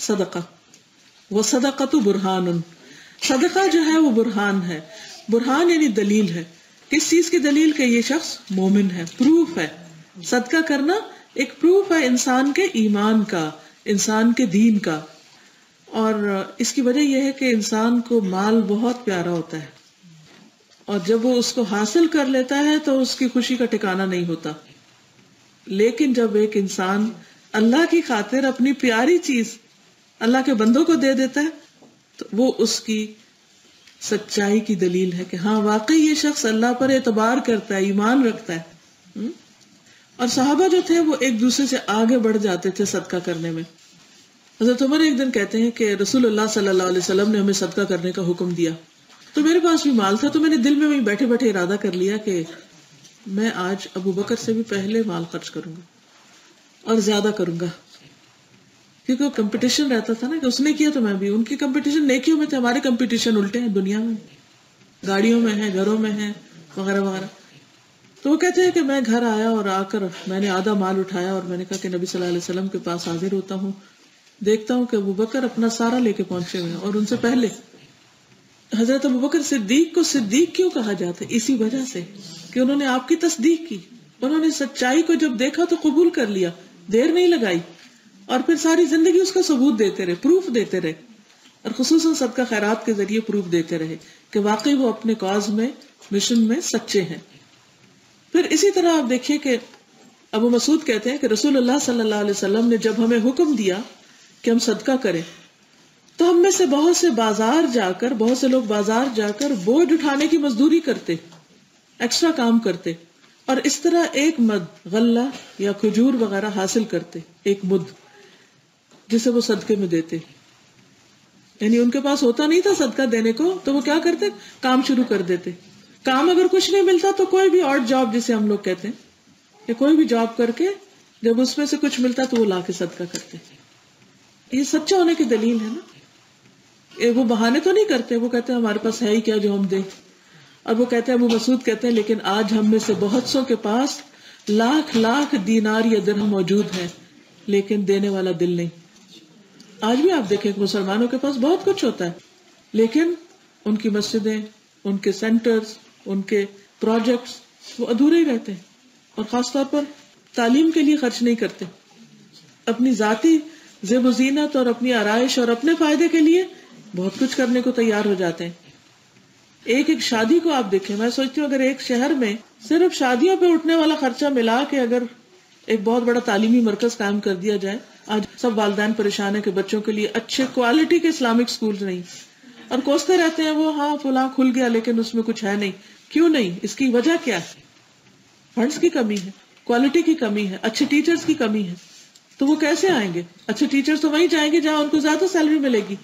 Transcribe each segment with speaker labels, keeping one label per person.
Speaker 1: صدقہ، وصدقۃ برہان، صدقہ جو ہے وہ برہان ہے. برہان یعنی دلیل ہے. کس چیز کی دلیل؟ کہ یہ شخص مومن ہے، پروف ہے. صدقہ کرنا ایک پروف ہے انسان کے ایمان کا، انسان کے دین کا. اور اس کی وجہ یہ ہے کہ انسان کو مال بہت پیارا ہوتا ہے، اور جب وہ اس کو حاصل کر لیتا ہے تو اس کی خوشی کا ٹھکانہ نہیں ہوتا. لیکن جب ایک انسان اللہ کی خاطر اپنی پیاری چیز اللہ کے بندوں کو دے دیتا ہے تو وہ اس کی سچائی کی دلیل ہے کہ ہاں واقعی یہ شخص اللہ پر اعتبار کرتا ہے، ایمان رکھتا ہے. اور صحابہ جو تھے وہ ایک دوسرے سے آگے بڑھ جاتے تھے صدقہ کرنے میں. حضرت عمر ایک دن کہتے ہیں کہ رسول اللہ صلی اللہ علیہ وسلم نے ہمیں صدقہ کرنے کا حکم دیا، تو میرے پاس بھی مال تھا، تو میں نے دل میں وہیں بیٹھے بیٹھے ارادہ کر لیا کہ میں آج ابو بکر سے بھی پہلے مال خرچ کروں گا اور زیادہ کروں گا. کیونکہ کمپٹیشن رہتا تھا نا کہ اس نے کیا تو میں بھی. ان کی کمپٹیشن نیکیوں میں تھے، ہمارے کمپٹیشن الٹے ہیں، دنیا میں، گاڑیوں میں ہیں، گھروں میں ہیں، وغیرہ وغیرہ. تو وہ کہتے ہیں کہ میں گھر آیا اور آ کر میں نے آدھا مال اٹھایا اور میں نے کہا کہ نبی صلی اللہ علیہ وسلم کے پاس حاضر ہوتا ہوں. دیکھتا ہوں کہ ابو بکر اپنا سارا لے کے پہنچے ہوئے ہیں اور ان سے پہلے. حضرت ابو بکر صدیق کو صدیق کیوں کہا جاتا ہے؟ اسی وجہ سے کہ انہوں نے آپ کی تصدیق کی، انہوں نے سچائی کو جب دیکھا تو قبول کر لیا، دیر نہیں لگائی، اور پھر ساری زندگی اس کا ثبوت دیتے رہے، پروف دیتے رہے، اور خصوصاً صدقہ خیرات کے ذریعے پروف دیتے رہے کہ واقعی وہ اپنے کاز میں، مشن میں سچے ہیں. پھر اسی طرح آپ دیکھیے کہ ابو مسعود کہتے ہیں کہ رسول اللہ صلی اللہ علیہ وسلم نے جب ہمیں حکم دیا کہ ہم صدقہ کریں تو ہم میں سے بہت سے لوگ بازار جا کر بوجھ اٹھانے کی مزدوری کرتے، ایکسٹرا کام کرتے، اور اس طرح ایک مد غلہ یا کھجور وغیرہ حاصل کرتے، ایک مد جسے وہ صدقے میں دیتے. یعنی ان کے پاس ہوتا نہیں تھا صدقہ دینے کو، تو وہ کیا کرتے؟ کام شروع کر دیتے. کام اگر کچھ نہیں ملتا تو کوئی بھی آڈ جاب جسے ہم لوگ کہتے ہیں، کہ کوئی بھی جاب کر کے جب اس میں سے کچھ ملتا تو وہ لا کے صدقہ کرتے. یہ سچا ہونے کی دلیل ہے نا. وہ بہانے تو نہیں کرتے، وہ کہتے ہیں ہمارے پاس ہے ہی کیا جو ہم دیں. اور وہ کہتے ہیں، ابو مسعود کہتے ہیں، لیکن آج ہم میں سے بہت سو کے پاس لاکھ لاکھ دینار یا درہم موجود ہے لیکن دینے والا دل نہیں. آج بھی آپ دیکھیں کہ مسلمانوں کے پاس بہت کچھ ہوتا ہے لیکن ان کی مسجدیں، ان کے سینٹرز، ان کے پروجیکٹس وہ ادھورے ہی رہتے ہیں. اور خاص طور پر تعلیم کے لیے خرچ نہیں کرتے، اپنی ذاتی زیب و زینت اور اپنی آرائش اور اپنے فائدے کے لیے بہت کچھ کرنے کو تیار ہو جاتے ہیں. ایک شادی کو آپ دیکھیں، میں سوچتی ہوں اگر ایک شہر میں صرف شادیوں پہ اٹھنے والا خرچہ ملا کے اگر ایک بہت بڑا تعلیمی مرکز قائم کر دیا جائے. آج سب والدین پریشان ہیں کہ بچوں کے لیے اچھے کوالٹی کے اسلامک سکولز نہیں، اور کوستے رہتے ہیں وہ ہاں فلاں کھل گیا لیکن اس میں کچھ ہے نہیں. کیوں نہیں؟ اس کی وجہ کیا ہے؟ فنڈز کی کمی ہے، کوالٹی کی کمی ہے، اچھے ٹیچرز کی کمی ہے. تو وہ کیسے آئیں گے؟ اچھے ٹیچرز تو وہیں جائیں گے جہاں ان کو زیادہ سیلری ملے گی.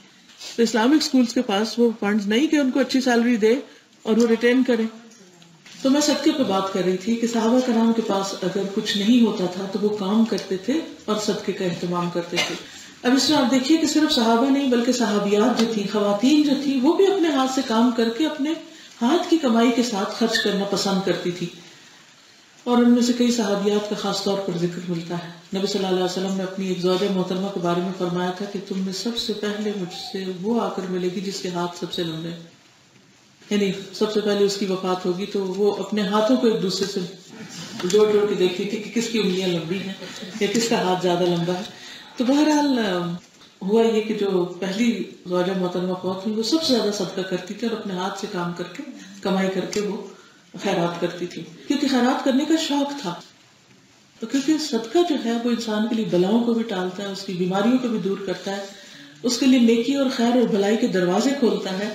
Speaker 1: تو اسلامک سکولز کے پاس وہ فنڈز نہیں کہ ان کو اچھی سیلری دے اور وہ ریٹین کرے. تو میں صدقے پہ بات کر رہی تھی کہ صحابہ کرام کے پاس اگر کچھ نہیں ہوتا تھا تو وہ کام کرتے تھے اور صدقے کا اہتمام کرتے تھے. اب اس میں آپ دیکھیے کہ صرف صحابہ نہیں بلکہ صحابیات جو تھی، خواتین جو تھی، وہ بھی اپنے ہاتھ سے کام کر کے اپنے ہاتھ کی کمائی کے ساتھ خرچ کرنا پسند کرتی تھی. اور ان میں سے کئی صحابیات کا خاص طور پر ذکر ملتا ہے. نبی صلی اللہ علیہ وسلم نے اپنی ایک زوجہ محترمہ کے بارے میں فرمایا تھا کہ تم میں سب سے پہلے مجھ سے وہ آ کر ملے گی جس کے ہاتھ سب سے لمبے ہیں. یعنی سب سے پہلے اس کی وفات ہوگی تو وہ اپنے ہاتھوں کو ایک دوسرے سے جوڑ جوڑ کے دیکھتی تھی کہ کس کی انگلیاں لمبی ہیں یا کس کا ہاتھ زیادہ لمبا ہے. تو بہرحال ہوا یہ کہ جو پہلی زوجہ محترمہ فوت ہوئی وہ سب سے زیادہ صدقہ کرتی تھی اور اپنے ہاتھ سے کام کر کے کمائی کر کے وہ خیرات کرتی تھی، کیونکہ خیرات کرنے کا شوق تھا. تو کیونکہ صدقہ جو ہے وہ انسان کے لیے بلاؤں کو بھی ٹالتا ہے، اس کی بیماریوں کو بھی دور کرتا ہے، اس کے لیے نیکی اور خیر اور بھلائی کے دروازے کھولتا ہے،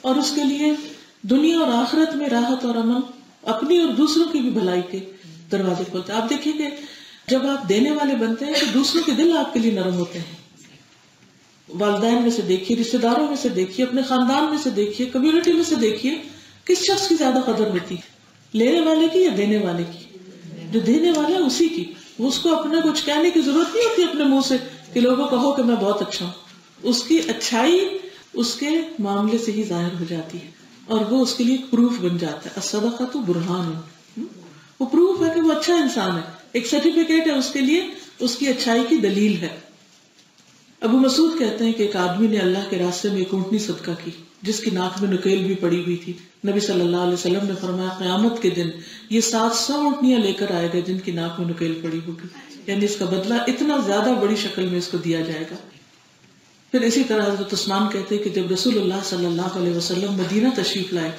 Speaker 1: اور اس کے لیے دنیا اور آخرت میں راحت اور امن، اپنی اور دوسروں کی بھی بھلائی کے دروازے کھولتا ہے. آپ دیکھیں کہ جب آپ دینے والے بنتے ہیں تو دوسروں کے دل آپ کے لیے نرم ہوتے ہیں. والدین میں سے دیکھیے، رشتے داروں میں سے دیکھیے، اپنے خاندان میں سے دیکھیے، کمیونٹی میں سے دیکھیے، کس شخص کی زیادہ قدر ہوتی ہے، لینے والے کی یا دینے والے کی؟ جو دینے والا ہے اسی کی. اس کو اپنا کچھ کہنے کی ضرورت نہیں ہوتی اپنے منہ سے کہ لوگوں کہو کہ میں بہت اچھا ہوں. اس کی اچھائی اس کے معاملے سے ہی ظاہر ہو جاتی ہے اور وہ اس کے لیے ایک پروف بن جاتا ہے. الصدقۃ برہان، وہ پروف ہے کہ وہ اچھا انسان ہے، ایک سرٹیفکیٹ ہے اس کے لیے، اس کی اچھائی کی دلیل ہے. ابو مسعود کہتے ہیں کہ ایک آدمی نے اللہ کے راستے میں ایک اونٹنی صدقہ کی جس کی ناک میں نکیل بھی پڑی ہوئی تھی. نبی صلی اللہ علیہ وسلم نے فرمایا قیامت کے دن یہ 700 اونٹنیاں لے کر آئے گا جن کی ناک میں نکیل پڑی ہوگی، یعنی اس کا بدلہ اتنا زیادہ بڑی شکل میں اس کو دیا جائے گا. پھر اسی طرح حضرت عثمان کہتے ہیں کہ جب رسول اللہ صلی اللہ علیہ وسلم مدینہ تشریف لائے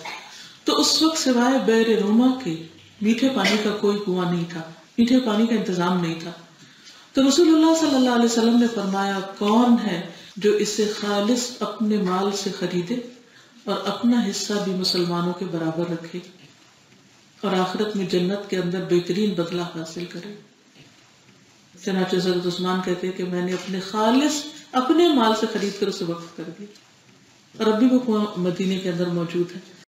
Speaker 1: تو اس وقت سوائے بئر روما کے میٹھے پانی کا کوئی کنواں نہیں تھا، میٹھے پانی کا انتظام نہیں تھا. تو رسول اللہ صلی اللہ علیہ وسلم نے فرمایا کون ہے جو اسے خالص اپنے مال سے خریدے اور اپنا حصہ بھی مسلمانوں کے برابر رکھے اور آخرت میں جنت کے اندر بہترین بدلہ حاصل کرے. چنانچہ حضرت عثمان کہتے ہیں کہ میں نے اپنے مال سے خرید کر اسے وقف کر دیا، اور اب بھی وہ کنواں مدینے کے اندر موجود ہے.